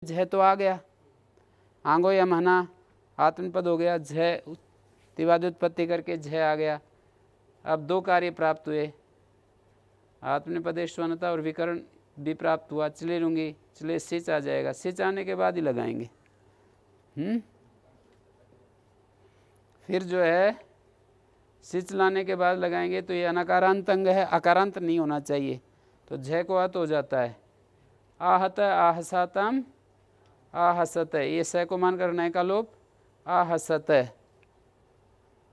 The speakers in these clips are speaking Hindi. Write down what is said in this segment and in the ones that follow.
झ तो आ गया, आंगो या महना आत्मपद हो गया, झ तिवाद उत्पत्ति करके झ आ गया। अब दो कार्य प्राप्त हुए, आत्मनिपदेश स्वनता और विकरण भी प्राप्त हुआ। चले लूँगी, चले सिच आ जाएगा, सिच आने के बाद ही लगाएंगे। फिर जो है सिच लाने के बाद लगाएंगे तो ये अनकारांत अंग है, अकारांत नहीं होना चाहिए, तो झ को अत हो जाता है। आहत आहसातम आहसत, ये स को मानकर नय का लोप, आहसत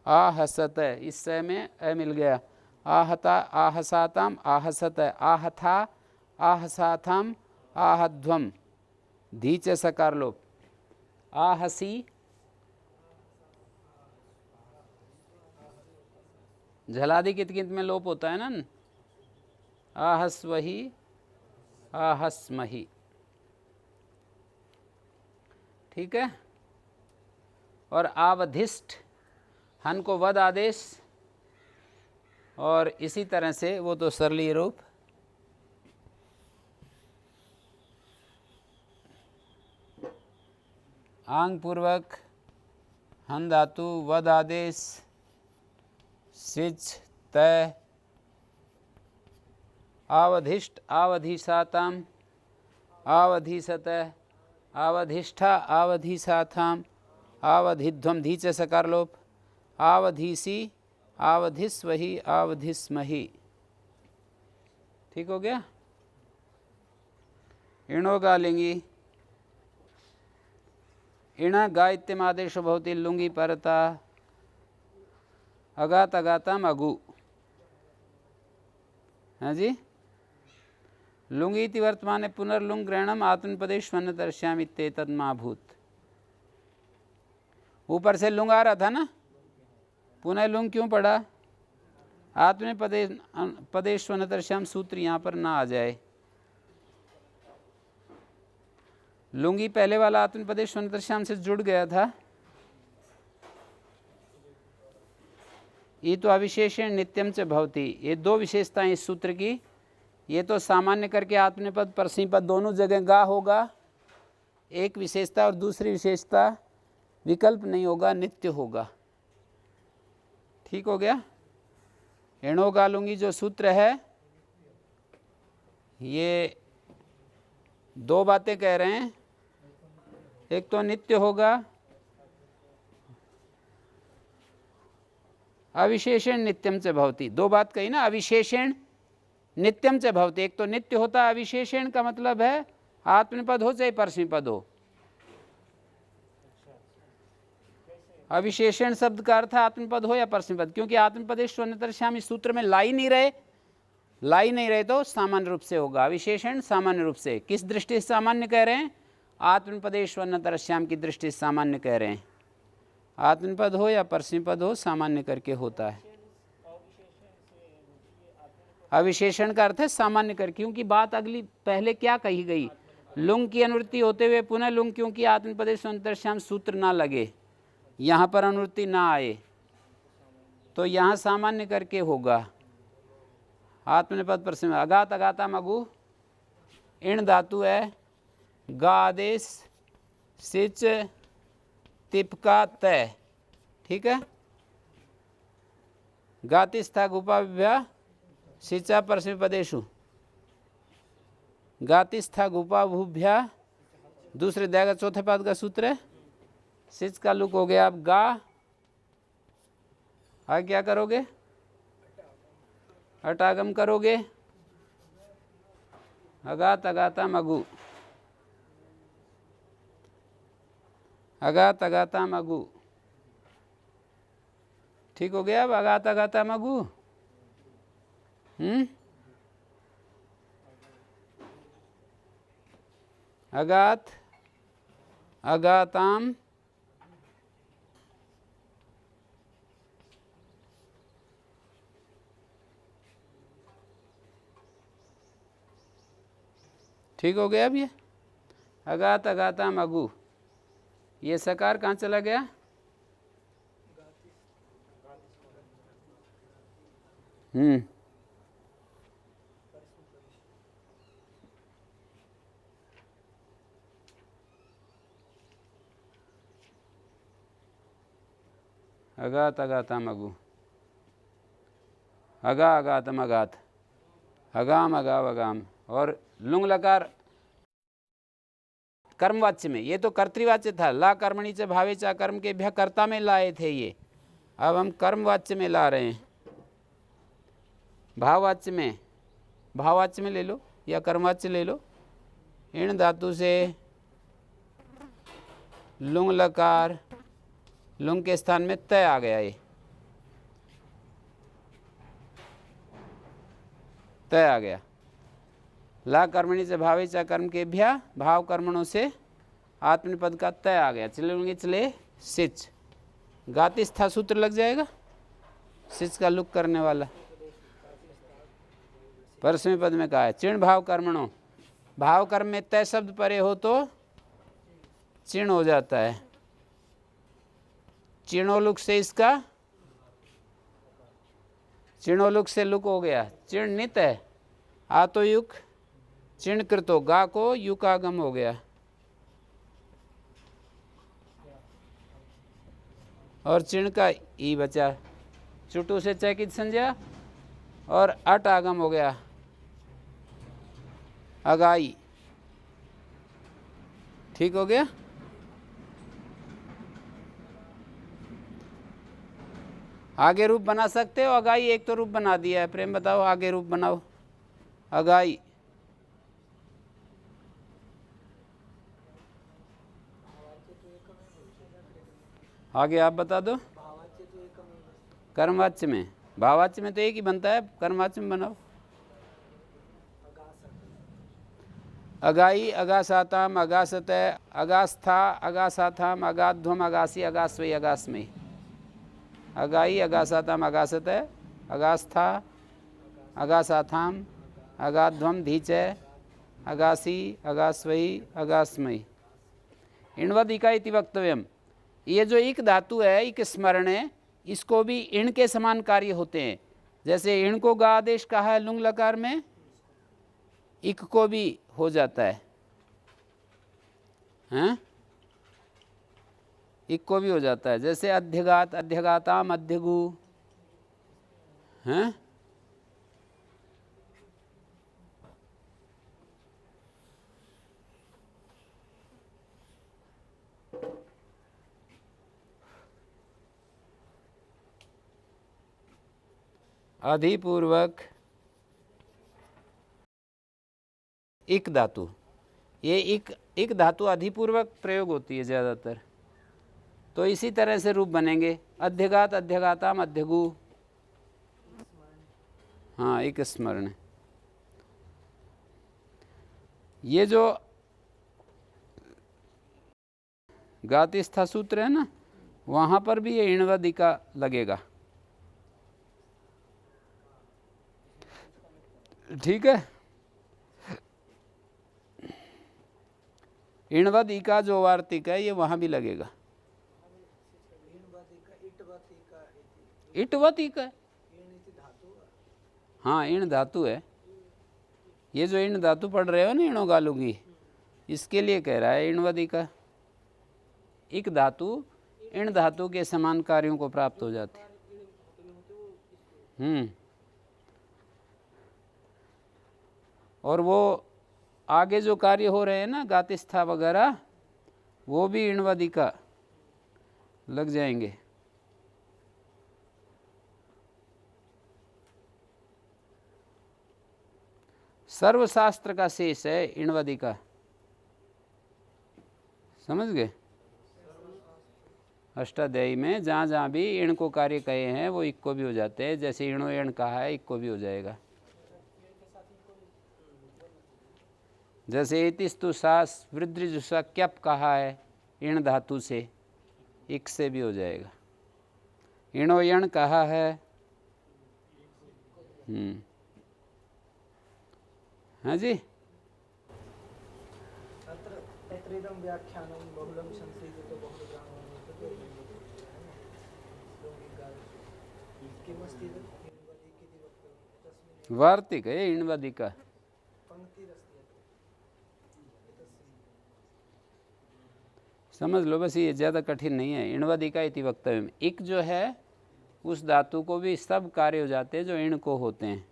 आहसत, इस स में अ मिल गया। आहता आहसातम आहसत, आहथा आहसाथम आहध्वम, धीच सकार लोप। आहसी झलादि कित कित में लोप होता है ना, आहस्वही आहस्मही, ठीक है। और आवधिष्ठ, हन को वद आदेश, और इसी तरह से वो तो सरलीय रूप। आंग पूर्वक हन धातु वद आदेश सिच तय आवधिष्ठ आवधिसाताम आवधिसत आवधिष्ठा आवधिसाथाम आवधिध्वम, धीच सकार लोप। आवधीसी आवधिस्वही आवधिस्मही, ठीक हो गया। इणोगा लिंगी, इण गा इत्यमादेशो भवति लुंगी परता अगात अगातम अगु, हाँ जी। लुंगी इति वर्तमाने पुनर्लुंग ग्रहणम आत्मनिपदेश वन दर्श्यामि इत्येतद् मा भूत। ऊपर से लुंग आ रहा था ना, पुनः लुंग क्यों पड़ा? आत्मनिपदेश वन दर्श्याम सूत्र यहाँ पर ना आ जाए। लुंगी पहले वाला आत्मनिपदेश वन दर्श्याम से जुड़ गया था। ये तो अविशेषण नित्यम च भवति, ये दो विशेषताएं इस सूत्र की। ये तो सामान्य करके आत्मनिपद परस्मैपद दोनों जगह गा होगा, एक विशेषता, और दूसरी विशेषता विकल्प नहीं होगा, नित्य होगा, ठीक हो गया। एणो गा लूंगी जो सूत्र है, ये दो बातें कह रहे हैं। एक तो नित्य होगा, अविशेषण नित्यम च भवति, दो बात कही ना, अविशेषण नित्यम च भवति। एक तो नित्य होता है, अविशेषण का मतलब है आत्मनिपद हो चाहे परस्मैपद हो। अविशेषण शब्द का अर्थ आत्मपद हो या परस्मैपद, क्योंकि आत्मपदेश वन इस सूत्र में ला ही नहीं रहे तो सामान्य रूप से होगा। अविशेषण सामान्य रूप से, किस दृष्टि से सामान्य कह रहे हैं? आत्मपदेश वन तरश्याम की दृष्टि से सामान्य कह रहे हैं। आत्मपद हो या परस्मैपद हो, सामान्य करके होता है। अविशेषण का अर्थ है सामान्य कर, क्योंकि बात अगली पहले क्या कही गई, लुंग की अनुवृत्ति होते हुए पुनः लुंग, क्योंकि आत्मपदेश वन तरश्याम सूत्र ना लगे, यहाँ पर अनुवृत्ति ना आए, तो यहाँ सामान्य करके होगा। आत्मनिपद पर अगात अगाता मगु, इण धातु है, गा आदेश सिच तिपका तय, ठीक है। गातिस्था गुपाभ्या सिचा परस्मैपदेषु, गातिस्था गुपाभुभ्या, दूसरे देगा चौथे पद का सूत्र है। सिच का लुक हो गया। अब गा, आगे क्या करोगे? अटागम करोगे, अगात अगाता मगु, अगात अगाता मगु, ठीक हो गया। अब अगात अगाता मगु, अगात अगाताम ठीक हो गया। अब ये अगात अगाता मगु, ये सकार कहाँ चला गया? अगात अगाताम अगु, अगा अगातम अगात, अगाम अगाव अगाम। और लुंग लकार कर्मवाच्य में, ये तो कर्तृवाच्य था, ला कर्मणि च भावे च कर्म के भ्य कर्ता में लाए थे ये, अब हम कर्मवाच्य में ला रहे हैं। भाववाच्य में, भाववाच्य में ले लो या कर्मवाच्य ले लो। इण धातु से लुंग लकार, लुंग के स्थान में तय आ गया, ये तय आ गया। ला कर्मणि से भावे चा कर्म के भ्या, भाव कर्मणों से आत्मनिपद का तय आ गया। चलेंगे चले सिच, गातिस्था सूत्र लग जाएगा, सिच का लुक करने वाला। परसवें पद में कहा है चिण भाव कर्मणों, भाव कर्म में तय शब्द परे हो तो चिण हो जाता है। चिणोलुक से इसका, चिणोलुक से लुक हो गया, चिण नित है, आ तो युक, चिण कृतो, गा को युकागम हो गया। और चिण का ई बचा, चुटू से चकित संज्ञा और अट आगम हो गया, अगाई। ठीक हो गया। आगे रूप बना सकते हो, अगाई एक तो रूप बना दिया है, प्रेम बताओ आगे रूप बनाओ, अगाई। आगे आप बता दो। कर्मवाच्य में, भाववाच्य में तो एक ही बनता है, कर्मवाच्य में बनाओ। अगाई, अगासाताम, अगासत, अगास्था, अगासाथाम, अगाध्वम, अगासी, अगास्वई, अगास्मयी। अगाई, अगासाताम, अगासत, अगास्था, अगासाथाम, अगाध्वम, धीचय, अगासी, अगास्वई, अगास्मयी। इणवद इका इति वक्तव्यम। ये जो इक धातु है, इक स्मरण है, इसको भी इण के समान कार्य होते हैं। जैसे इण को गा आदेश कहा है लुंग लकार में, इक को भी हो जाता है, हैं? इक को भी हो जाता है। जैसे अध्यगात, अध्यगाताम, अध्यगु, हैं? अधिपूर्वक इक धातु, ये इक धातु अधिपूर्वक प्रयोग होती है ज़्यादातर, तो इसी तरह से रूप बनेंगे। अध्यगात, अध्यगाताम, अध्यगु, हाँ इक स्मरण। ये जो गातिस्था सूत्र है ना, वहाँ पर भी ये इणवदिका लगेगा। ठीक है। इणवद इका जो वार्तिक है, ये वहाँ भी लगेगा। इटवत इका है, हाँ इण धातु है। ये जो इण धातु पढ़ रहे हो ना, इणो गालूंगी, इसके लिए कह रहा है इणवद इका। इक धातु इण धातु के समान कार्यों को प्राप्त हो जाते हैं। और वो आगे जो कार्य हो रहे हैं ना, गातिस्था वगैरह, वो भी इणवदिका लग जाएंगे। सर्वशास्त्र का शेष है इणवदिका, समझ गए? अष्टाध्यायी में जहाँ जहाँ भी इण को कार्य कहे हैं, वो इक को भी हो जाते हैं। जैसे इणो इण कहा है, इक को भी हो जाएगा। जैसे इतिस्तु सास वृद्धिजुषा क्यप कहा है इण धातु से, इक से भी हो जाएगा। इणो यण कहा है, हाँ जी। वार्तिक है इणवदिका। समझ लो बस, ये ज़्यादा कठिन नहीं है। इणवदिका इति वक्तव्य में इक जो है उस धातु को भी सब कार्य हो जाते हैं जो इण को होते हैं।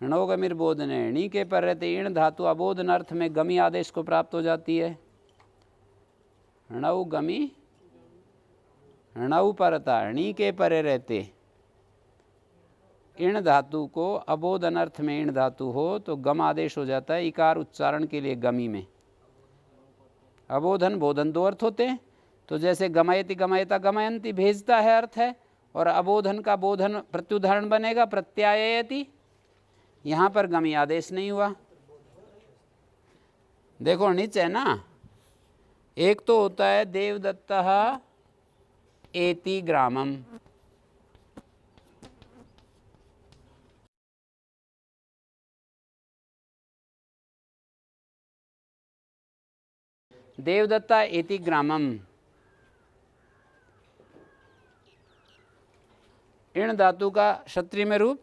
णोगमिर बोधने णी के पर रहते इण धातु अबोधन अर्थ में गमी आदेश को प्राप्त हो जाती है। णौ गमी णौ परता णी के परे रहते इण धातु को अबोधन अर्थ में इण धातु हो तो गम आदेश हो जाता है इकार उच्चारण के लिए गमी में। अबोधन बोधन दो अर्थ होते हैं, तो जैसे गमयति गमयता गमयंती भेजता है अर्थ है, और अबोधन का बोधन प्रत्युदाहरण बनेगा प्रत्यायति। यहाँ पर गमी आदेश नहीं हुआ। देखो नीचे है ना, एक तो होता है देवदत्तः एति ग्रामम, देवदत्ता एति ग्रामम, इण धातु का क्षत्रिय में रूप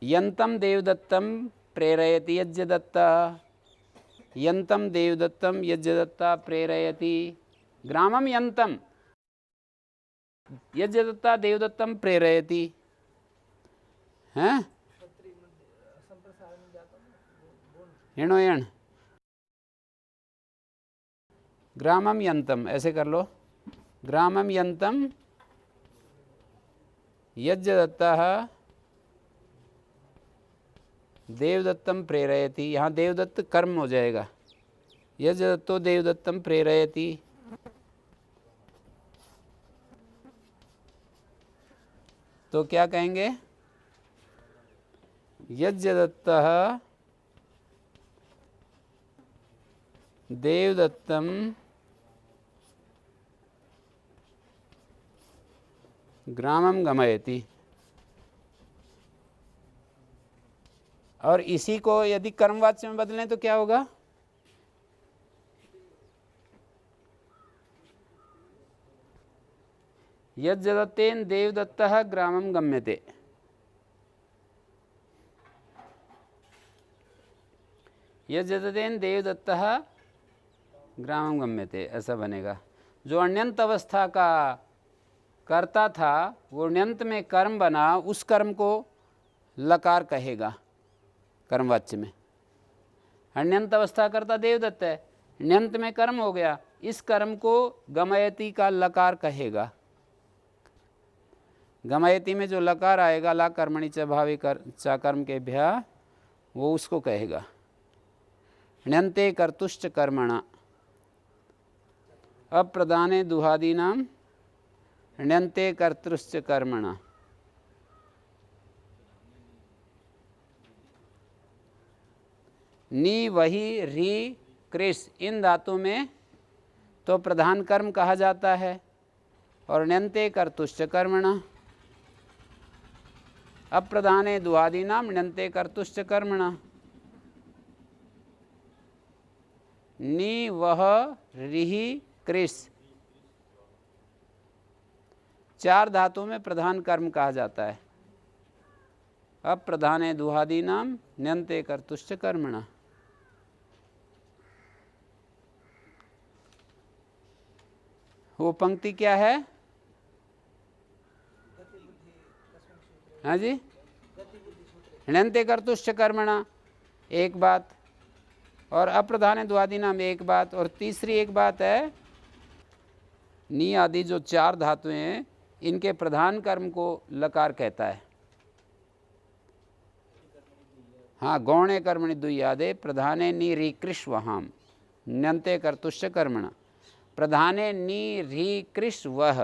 यंतम देवदत्तम प्रेरयति यज्ञदत्ता, यंतम देवदत्तम यज्ञदत्ता प्रेरयति। ग्रामम यंतम यज्ञदत्ता देवदत्तम प्रेरयति, हैं इणो यण ग्रामम यंतम, ऐसे कर लो। ग्रामम यंतम यज्ञदत्तः देवदत्तम प्रेरयति, यहाँ देवदत्त कर्म हो जाएगा। यज्ञदत्तो देवदत्तम प्रेरयति, तो क्या कहेंगे? यज्ञदत्तः देवदत्तम ग्रामम गमयति। और इसी को यदि कर्मवाच्य में बदलें तो क्या होगा? यज्ञदत्तेन देवदत्तः ग्रामम गम्यते। यज्ञदत्तेन देवदत्तः ग्रामम गम्यते, ऐसा बनेगा। जो अण्यंत अवस्था का कर्ता था वो ण्यंत में कर्म बना, उस कर्म को लकार कहेगा कर्मवाच्य में। अण्यंत अवस्था करता देवदत्त है, ण्यंत में कर्म हो गया, इस कर्म को गमयति का लकार कहेगा। गमयति में जो लकार आएगा ला कर्मणि च भावे चा कर्म के भ्या, वो उसको कहेगा। ण्यंते कर्तुश्च कर्मणा अप्रदाने दुहादीनाम ण्यंते कर्तुश्च कर्मणा। नी वही री कृष इन धातु में तो प्रधान कर्म कहा जाता है, और ण्यंते कर्तुश्च कर्मणा अप्रधाने दुहादीनाम ण्यंते कर्तुश्च कर्मणा। नी वह रिहि कृष चार धातुओं में प्रधान कर्म कहा जाता है। अप्रधाने दुहादीनाम ण्यंते कर्तुश्च कर्मणा। वो पंक्ति क्या है? हाँ जी, ण्यंते कर्तुश्च कर्मणा एक बात, और अप्रधाने द्वादीनाम एक बात, और तीसरी एक बात है नी आदि जो चार धातुएं हैं इनके प्रधान कर्म को लकार कहता है। हाँ, गौणे कर्मणि दुह्यादे प्रधाने नी री कृष वहाम ण्यंते कर्तुश्च कर्मणा। प्रधाने नी री कृष वह,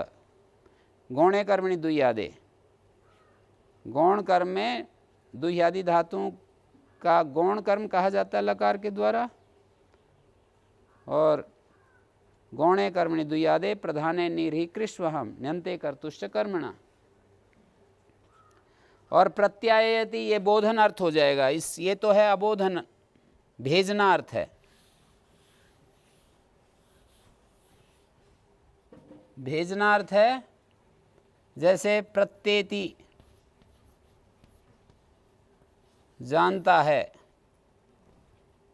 गौणे कर्मणि दुह्यादे, गौण कर्म में दुह्यादि धातुओं का गौण कर्म कहा जाता है लकार के द्वारा। और गौणे कर्मणि दुह्यादे प्रधाने नीरि कृष्वहम ण्यंते कर्तुश्च कर्मणा। और प्रत्यायति ये बोधन अर्थ हो जाएगा। इस ये तो है अबोधन, भेजना अर्थ है। भेजना अर्थ है जैसे प्रत्येति जानता है,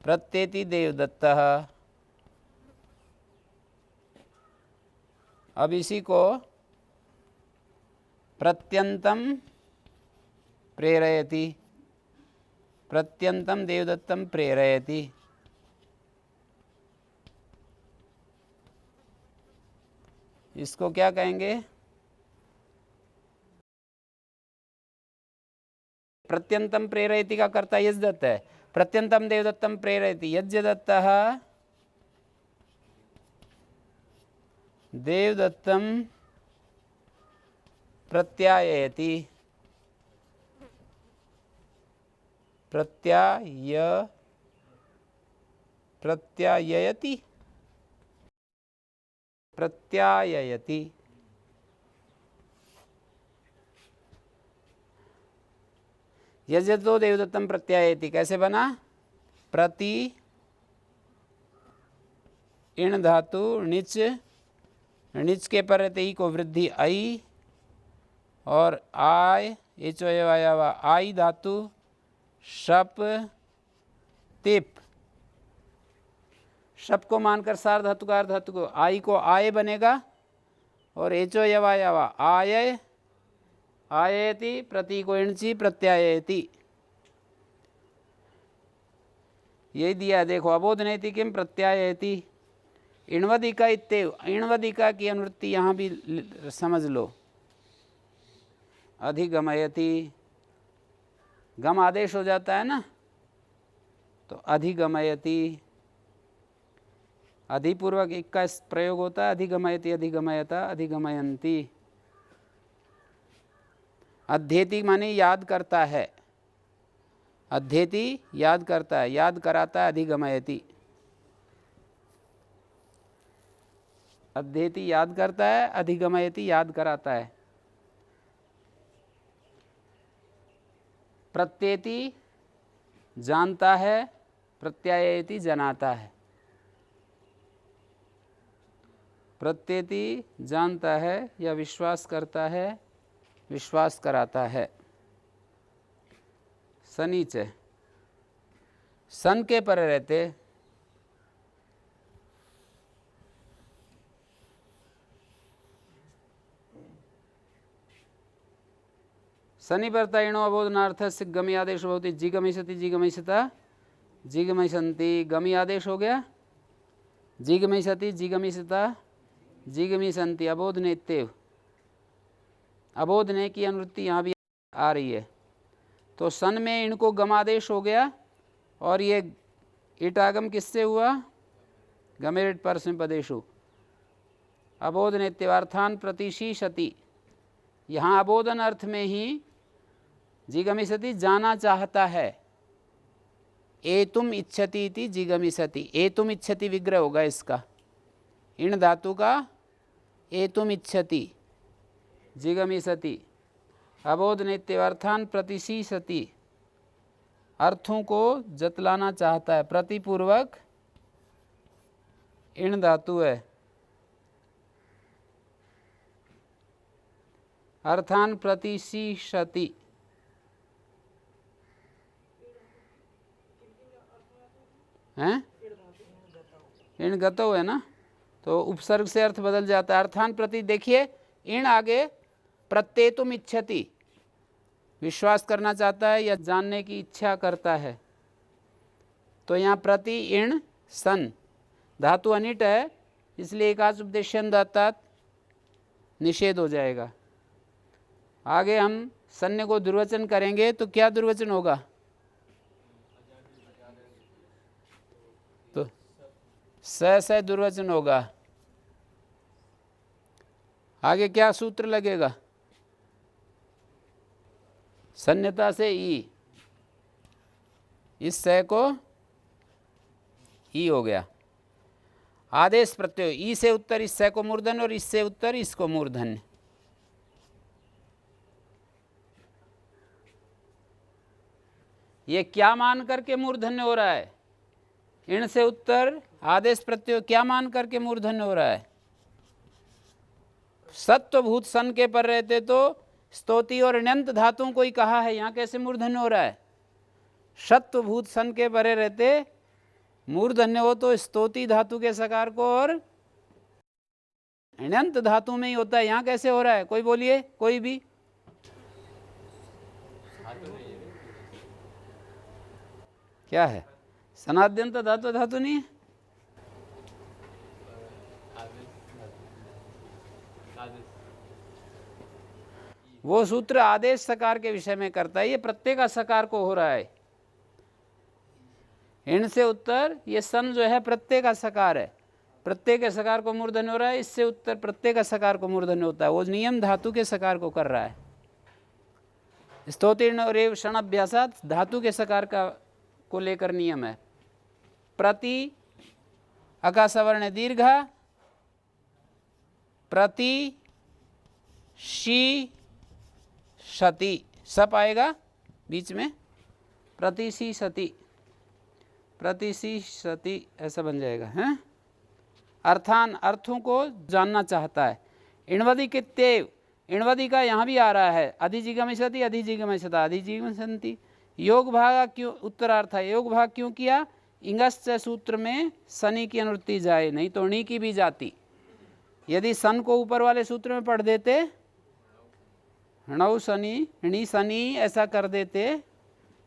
प्रत्येति देवदत्तः अब इसी को प्रत्यंतम प्रेरयति, प्रत्यंतम देवदत्तम प्रेरयति। इसको क्या कहेंगे? प्रत्यंतम प्रेरयति का कर्ता यजदत्त है, प्रत्यंतम देवदत्तम प्रेरयति, यज्ञदत्तः देवदत्तम प्रत्यायति, प्रत्यायति, प्रत्यायति। यजतो देवदत्तम प्रत्यायति कैसे बना? प्रति इण धातु णिच, णिच के पर रहते ही को वृद्धि आई, और आय एचो आया हुआ आई धातु शप तिप, शप को मानकर सार धातु का धातु को आई को आय बनेगा, और एचो आया हुआ आय आयति, प्रति को इणची प्रत्यायति। यही दिया देखो, अबोध नैति किम प्रत्यायति, इणवदिका इत्येव, इणवदिका की अनुवृत्ति यहाँ भी समझ लो। अधिगमयति, गम आदेश हो जाता है ना, तो अधिगमयति, अधिपूर्वक एक का प्रयोग होता है, अधिगमयति, अधिगमयता, अधिगमयन्ति। अध्येति माने याद करता है, अध्येति याद करता है, याद कराता है, अधिगमयति। अध्येति याद करता है, अधिगमयति याद कराता है। प्रत्येति जानता है, प्रत्यायति जनाता है। प्रत्येति जानता है या विश्वास करता है, विश्वास कराता है। सनीच है, सन के पर रहते शनि परता इणो अबोधनार्थ से गमी आदेश होती, जिगमिषति जिगमिषता जिगमिषन्ति, गमी आदेश हो गया, जिगमिषति जिगमिषता जिगमिषन्ति, अबोध नेत्यव, अबोध ने की अनुवृत्ति यहाँ भी आ रही है। तो सन में इनको गमादेश हो गया, और ये इटागम किससे हुआ? गमेरिट परस्मै पदेशु। अबोध नेत्यवार्थान प्रतिशीषति, यहाँ अबोधन अर्थ में ही जिगमिषति जाना चाहता है, एतुम इच्छति इति जिगमिषति, एतुम इच्छति विग्रह होगा इसका, इण धातु का एतुम इच्छति जिगमिषति। अबोध नेत्यवार्थान प्रतिशीषति, अर्थों को जतलाना चाहता है, प्रतिपूर्वक इण धातु है, अर्थान प्रतिशीषति। हैं? इण गतो है ना, तो उपसर्ग से अर्थ बदल जाता है। अर्थान प्रति, देखिए इण आगे प्रत्येतुम इच्छति, विश्वास करना चाहता है या जानने की इच्छा करता है, तो यहाँ प्रति इण सन, धातु अनिट है, इसलिए एकाच उपदेशन दातात निषेध हो जाएगा। आगे हम सन्य को दुर्वचन करेंगे तो क्या दुर्वचन होगा? तो स दुर्वचन होगा। आगे क्या सूत्र लगेगा? सन्यता से ई, इस स को ई हो गया। आदेश प्रत्यय, ई से उत्तर इस स को मूर्धन्य, और इससे उत्तर इसको मूर्धन्य। ये क्या मान करके मूर्धन्य हो रहा है? इण से उत्तर आदेश प्रत्यय क्या मान करके मूर्धन्य हो रहा है? सत्वभूत सन के पर रहते तो स्तोति और ण्यंत धातुओं को ही कहा है, यहाँ कैसे मूर्धन्य हो रहा है? सत्वभूत सन के परे रहते मूर्धन्य हो तो स्तोति धातु के सकार को और ण्यंत धातु में ही होता है, यहाँ कैसे हो रहा है? कोई बोलिए, कोई भी। क्या है? सनाद्यंत धातु धातु नहीं है? वो सूत्र आदेश सकार के विषय में करता है, ये प्रत्येक असकार को हो रहा है। इण से उत्तर, ये सन जो है प्रत्येक असकार है, प्रत्येक सकार को मूर्धन्य हो रहा है, इससे उत्तर प्रत्येक सकार को मूर्धन्य होता है। वो नियम धातु के सकार को कर रहा है। स्तोतीर्ण और एव क्षण अभ्यासात धातु के सकार का को लेकर नियम है। प्रति अकासवर्ण दीर्घा, प्रति शी सती, सप आएगा बीच में, प्रति सी सती, प्रति सी सती, ऐसा बन जाएगा हैं। अर्थान, अर्थों को जानना चाहता है। इणवदि कित्येव, इणवदि का यहाँ भी आ रहा है, अधिजिगमिषति अधिजिगमिषता अधिजिगमिषन्ति। योग भाग क्यों उत्तरार्थ है, योग भाग क्यों किया? इंगश्च सूत्र में शनि की अनुवृत्ति जाए, नहीं तो णी की भी जाती। यदि सन को ऊपर वाले सूत्र में पढ़ देते, णौ शनि णी शनि ऐसा कर देते,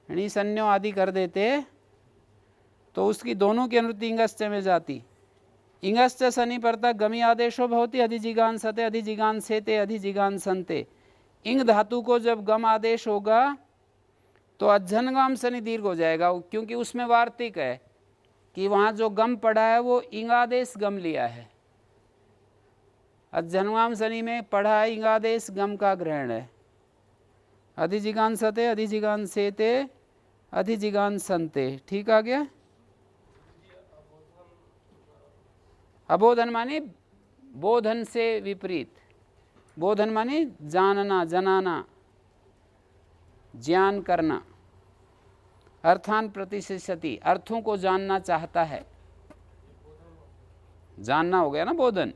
णी शन्यो आदि कर देते, तो उसकी दोनों की अनुवृत्ति इंगश्च में जाती। इंगश्च शनि परतः गमी आदेशो भवति अधिजिगांसते अधिजिगांसेते अधिजिगांसन्ते। इंग धातु को जब गम आदेश होगा तो अज्झनगाम शनि दीर्घ हो जाएगा, क्योंकि उसमें वार्तिक है कि वहाँ जो गम पढ़ा है वो इंगादेश गम लिया है। अज्झनगाम शनि में पढ़ा है इंगादेश गम का ग्रहण है। अधिजिगांसते अधिजिगांसेते अधिजिगांसन्ते, ठीक आ गया। अबोधन माने बोधन से विपरीत, बोधन माने जानना, जनाना, ज्ञान करना। अर्थान प्रतिशिष्यति, अर्थों को जानना चाहता है, जानना हो गया ना बोधन।